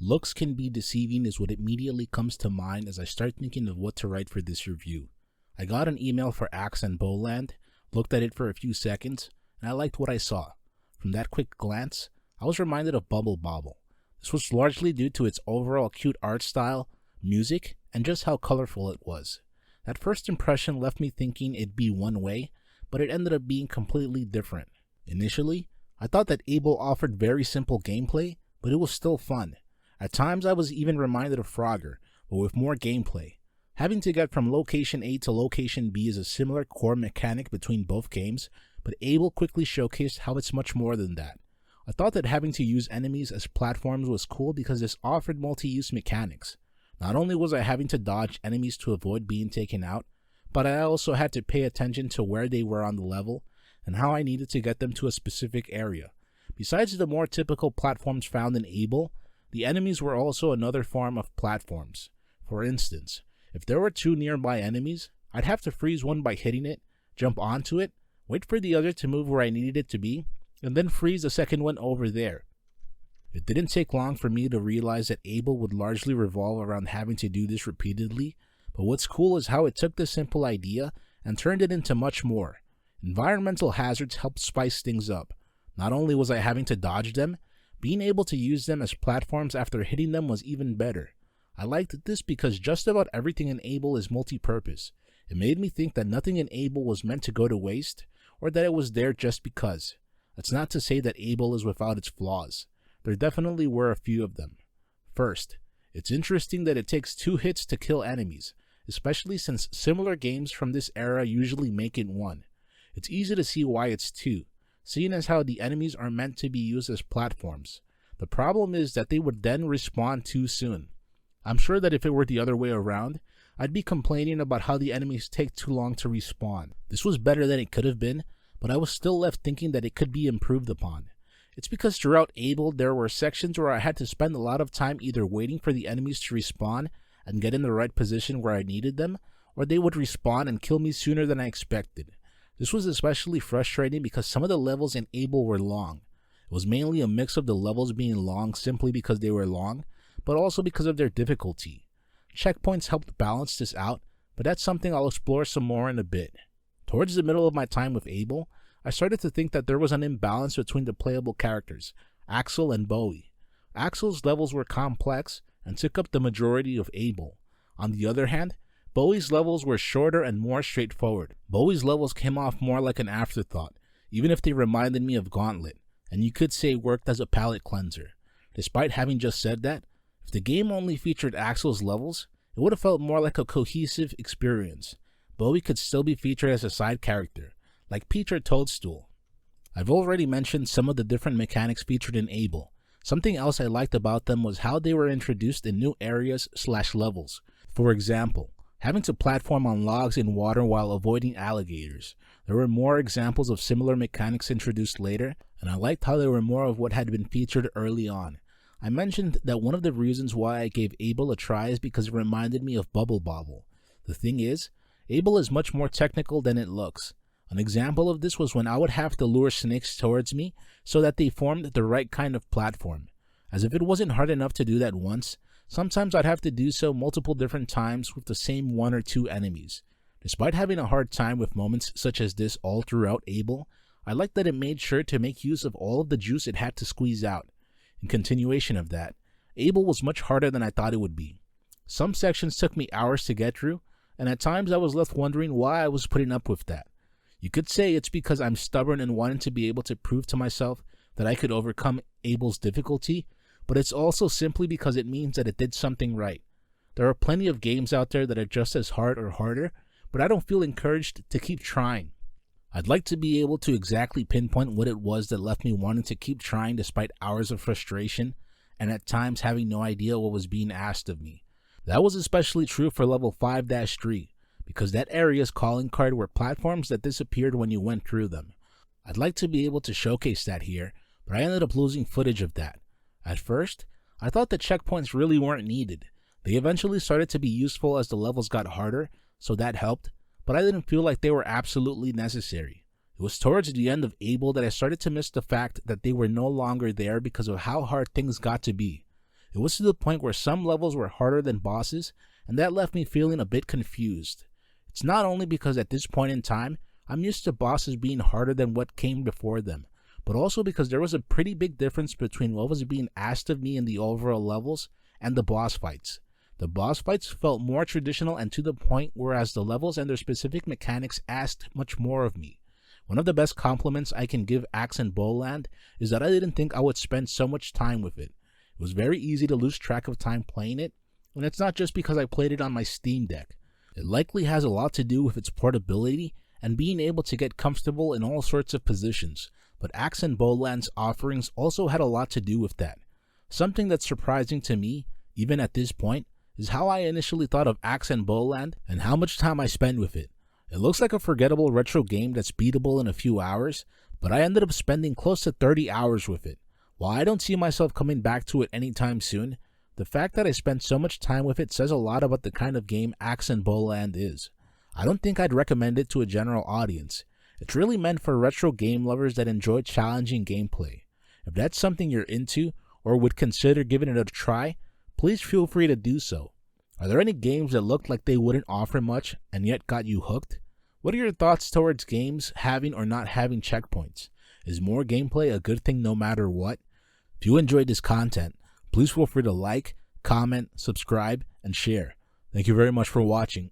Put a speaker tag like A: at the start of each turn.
A: Looks can be deceiving is what immediately comes to mind as I start thinking of what to write for this review. I got an email for Axel and Bowland, looked at it for a few seconds, and I liked what I saw. From that quick glance, I was reminded of Bubble Bobble. This was largely due to its overall cute art style, music, and just how colorful it was. That first impression left me thinking it'd be one way, but it ended up being completely different. Initially, I thought that Able offered very simple gameplay, but it was still fun. At times I was even reminded of Frogger, but with more gameplay. Having to get from location A to location B is a similar core mechanic between both games, but Able quickly showcased how it's much more than that. I thought that having to use enemies as platforms was cool because this offered multi-use mechanics. Not only was I having to dodge enemies to avoid being taken out, but I also had to pay attention to where they were on the level and how I needed to get them to a specific area. Besides the more typical platforms found in Able, the enemies were also another form of platforms. For instance, if there were two nearby enemies, I'd have to freeze one by hitting it, jump onto it, wait for the other to move where I needed it to be, and then freeze the second one over there. It didn't take long for me to realize that Able would largely revolve around having to do this repeatedly, but what's cool is how it took this simple idea and turned it into much more. Environmental hazards helped spice things up. Not only was I having to dodge them, being able to use them as platforms after hitting them was even better. I liked this because just about everything in Able is multi-purpose. It made me think that nothing in Able was meant to go to waste, or that it was there just because. That's not to say that Able is without its flaws. There definitely were a few of them. First, it's interesting that it takes 2 hits to kill enemies, especially since similar games from this era usually make it 1. It's easy to see why it's 2. Seeing as how the enemies are meant to be used as platforms. The problem is that they would then respawn too soon. I'm sure that if it were the other way around, I'd be complaining about how the enemies take too long to respawn. This was better than it could have been, but I was still left thinking that it could be improved upon. It's because throughout Able there were sections where I had to spend a lot of time either waiting for the enemies to respawn and get in the right position where I needed them, or they would respawn and kill me sooner than I expected. This was especially frustrating because some of the levels in Able were long. It was mainly a mix of the levels being long simply because they were long, but also because of their difficulty. Checkpoints helped balance this out, but that's something I'll explore some more in a bit. Towards the middle of my time with Able, I started to think that there was an imbalance between the playable characters, Axel and Bowie. Axel's levels were complex and took up the majority of Able. On the other hand, Bowie's levels were shorter and more straightforward. Bowie's levels came off more like an afterthought, even if they reminded me of Gauntlet, and you could say worked as a palate cleanser. Despite having just said that, if the game only featured Axel's levels, it would have felt more like a cohesive experience. Bowie could still be featured as a side character, like Peach or Toadstool. I've already mentioned some of the different mechanics featured in Able. Something else I liked about them was how they were introduced in new areas/levels. For example, having to platform on logs in water while avoiding alligators. There were more examples of similar mechanics introduced later, and I liked how they were more of what had been featured early on. I mentioned that one of the reasons why I gave Able a try is because it reminded me of Bubble Bobble. The thing is, Able is much more technical than it looks. An example of this was when I would have to lure snakes towards me so that they formed the right kind of platform. As if it wasn't hard enough to do that once, sometimes I'd have to do so multiple different times with the same 1 or 2 enemies. Despite having a hard time with moments such as this all throughout Able, I liked that it made sure to make use of all of the juice it had to squeeze out. In continuation of that, Able was much harder than I thought it would be. Some sections took me hours to get through, and at times I was left wondering why I was putting up with that. You could say it's because I'm stubborn and wanted to be able to prove to myself that I could overcome Able's difficulty, but it's also simply because it means that it did something right. There are plenty of games out there that are just as hard or harder, but I don't feel encouraged to keep trying. I'd like to be able to exactly pinpoint what it was that left me wanting to keep trying despite hours of frustration, and at times having no idea what was being asked of me. That was especially true for level 5-3, because that area's calling card were platforms that disappeared when you went through them. I'd like to be able to showcase that here, but I ended up losing footage of that. At first, I thought the checkpoints really weren't needed. They eventually started to be useful as the levels got harder, so that helped, but I didn't feel like they were absolutely necessary. It was towards the end of Able that I started to miss the fact that they were no longer there because of how hard things got to be. It was to the point where some levels were harder than bosses, and that left me feeling a bit confused. It's not only because at this point in time, I'm used to bosses being harder than what came before them, but also because there was a pretty big difference between what was being asked of me in the overall levels and the boss fights. The boss fights felt more traditional and to the point, whereas the levels and their specific mechanics asked much more of me. One of the best compliments I can give Axel Bowland is that I didn't think I would spend so much time with it. It was very easy to lose track of time playing it, and it's not just because I played it on my Steam Deck. It likely has a lot to do with its portability and being able to get comfortable in all sorts of positions, but Axel Bowland's offerings also had a lot to do with that. Something that's surprising to me, even at this point, is how I initially thought of Axel Bowland and how much time I spent with it. It looks like a forgettable retro game that's beatable in a few hours, but I ended up spending close to 30 hours with it. While I don't see myself coming back to it anytime soon, the fact that I spent so much time with it says a lot about the kind of game Axel Bowland is. I don't think I'd recommend it to a general audience. It's really meant for retro game lovers that enjoy challenging gameplay. If that's something you're into or would consider giving it a try, please feel free to do so. Are there any games that looked like they wouldn't offer much and yet got you hooked? What are your thoughts towards games having or not having checkpoints? Is more gameplay a good thing no matter what? If you enjoyed this content, please feel free to like, comment, subscribe, and share. Thank you very much for watching.